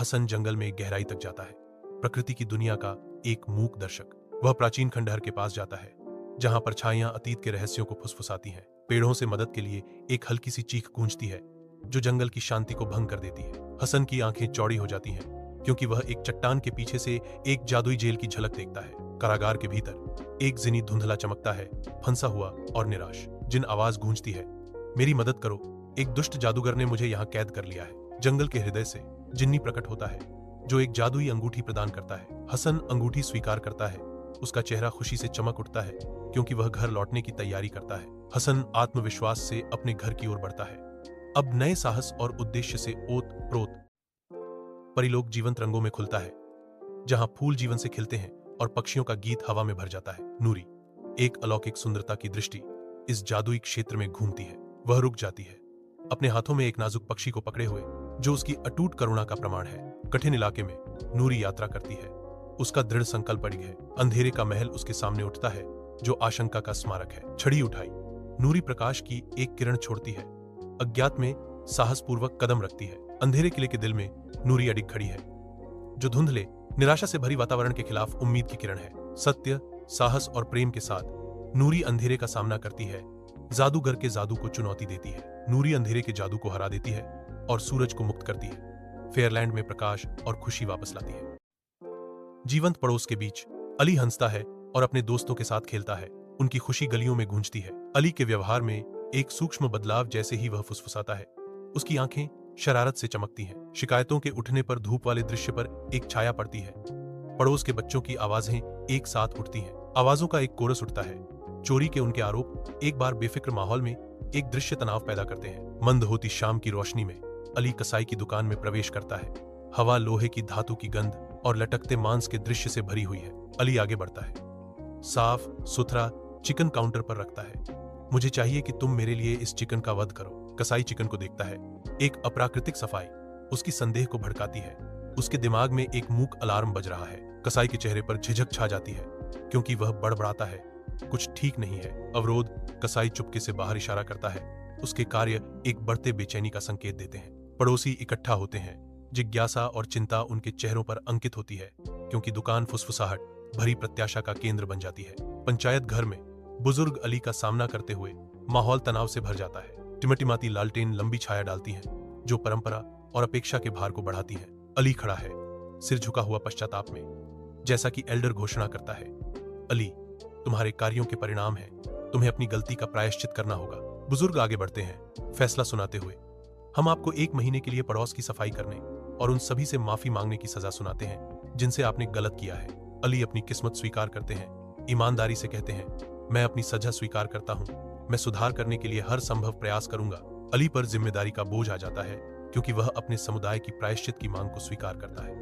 हसन जंगल में गहराई तक जाता है, प्रकृति की दुनिया का एक मूक दर्शक। वह प्राचीन खंडहर के पास जाता है, जहां परछाइयां अतीत के रहस्यों को फुसफुसाती हैं। पेड़ों से मदद के लिए एक हल्की सी चीख गूंजती है, जो जंगल की शांति को भंग कर देती है। हसन की आंखें चौड़ी हो जाती हैं, क्योंकि वह एक चट्टान के पीछे से एक जादुई जेल की झलक देखता है। कारागार के भीतर एक जिनी धुंधला चमकता है, फंसा हुआ और निराश। जिन आवाज गूंजती है, मेरी मदद करो, एक दुष्ट जादूगर ने मुझे यहाँ कैद कर लिया है। जंगल के हृदय से जिन्नी प्रकट होता है, जो एक जादुई अंगूठी प्रदान करता है। हसन अंगूठी स्वीकार करता है। उसका चेहरा खुशी से चमक उठता है, क्योंकि वह घर लौटने की तैयारी करता है। हसन आत्मविश्वास से अपने घर की ओर बढ़ता है, अब नए साहस और उद्देश्य से ओत प्रोत। परिलोक जीवंत रंगों में खुलता है, जहां फूल जीवन से खिलते हैं और पक्षियों का गीत हवा में भर जाता है। नूरी, एक अलौकिक सुंदरता की दृष्टि इस जादुई क्षेत्र में घूमती है। वह रुक जाती है, अपने हाथों में एक नाजुक पक्षी को पकड़े हुए, जो उसकी अटूट करुणा का प्रमाण है। कठिन इलाके में नूरी यात्रा करती है। उसका दृढ़ संकल्प अड़िग है। अंधेरे का महल उसके सामने उठता है, जो आशंका का स्मारक है। छड़ी उठाई, नूरी प्रकाश की एक किरण छोड़ती है। अज्ञात में साहसपूर्वक कदम रखती है। अंधेरे किले के दिल में नूरी अडिग खड़ी है, जो धुंधले निराशा से भरी वातावरण के खिलाफ उम्मीद की किरण है। सत्य, साहस और प्रेम के साथ नूरी अंधेरे का सामना करती है, जादूगर के जादू को चुनौती देती है। नूरी अंधेरे के जादू को हरा देती है और सूरज को मुक्त करती है। फेयरलैंड में प्रकाश और खुशी वापस लाती है। जीवंत पड़ोस के बीच अली हंसता है और अपने दोस्तों के साथ खेलता है। उनकी खुशी गलियों में गूंजती है। अली के व्यवहार में एक सूक्ष्म बदलाव जैसे ही वह फुसफुसाता है, उसकी आंखें शरारत से चमकती हैं। शिकायतों के उठने पर धूप वाले दृश्य पर एक छाया पड़ती है। पड़ोस के बच्चों की आवाजें एक साथ उठती हैं। आवाजों का एक कोरस उठता है। चोरी के उनके आरोप एक बार बेफिक्र माहौल में एक दृश्य तनाव पैदा करते हैं। मंद होती शाम की रोशनी में अली कसाई की दुकान में प्रवेश करता है। हवा लोहे की धातु की गंध और लटकते मांस के दृश्य से भरी हुई है। अली आगे बढ़ता है, साफ सुथरा चिकन काउंटर पर रखता है। मुझे चाहिए कि तुम मेरे लिए इस चिकन का वध करो। कसाई चिकन को देखता है। एक अप्राकृतिक सफाई उसकी संदेह को भड़काती है। उसके दिमाग में एक मूक अलार्म बज रहा है। कसाई के चेहरे पर झिझक छा जाती है, क्योंकि वह बड़बड़ाता है, कुछ ठीक नहीं है। अवरोध। कसाई चुपके से बाहर इशारा करता है। उसके कार्य एक बढ़ते बेचैनी का संकेत देते हैं। पड़ोसी इकट्ठा होते हैं। जिज्ञासा और चिंता उनके चेहरों पर अंकित होती है, क्योंकि दुकान फुसफुसाहट भरी प्रत्याशा का केंद्र बन जाती है। पंचायत घर में बुजुर्ग अली का सामना करते हुए माहौल तनाव से भर जाता है। टिमटिमाती लालटेन लंबी छाया डालती हैं, जो परंपरा और अपेक्षा के भार को बढ़ाती हैं। अली खड़ा है, सिर झुका हुआ पश्चाताप में, जैसा कि एल्डर घोषणा करता है, अली, तुम्हारे कार्यों के परिणाम है, तुम्हें अपनी गलती का प्रायश्चित करना होगा। बुजुर्ग आगे बढ़ते हैं, फैसला सुनाते हुए, हम आपको 1 महीने के लिए पड़ोस की सफाई करने और उन सभी से माफी मांगने की सजा सुनाते हैं जिनसे आपने गलत किया है। अली अपनी किस्मत स्वीकार करते हैं, ईमानदारी से कहते हैं, मैं अपनी सजा स्वीकार करता हूं, मैं सुधार करने के लिए हर संभव प्रयास करूंगा। अली पर जिम्मेदारी का बोझ आ जाता है, क्योंकि वह अपने समुदाय की प्रायश्चित की मांग को स्वीकार करता है।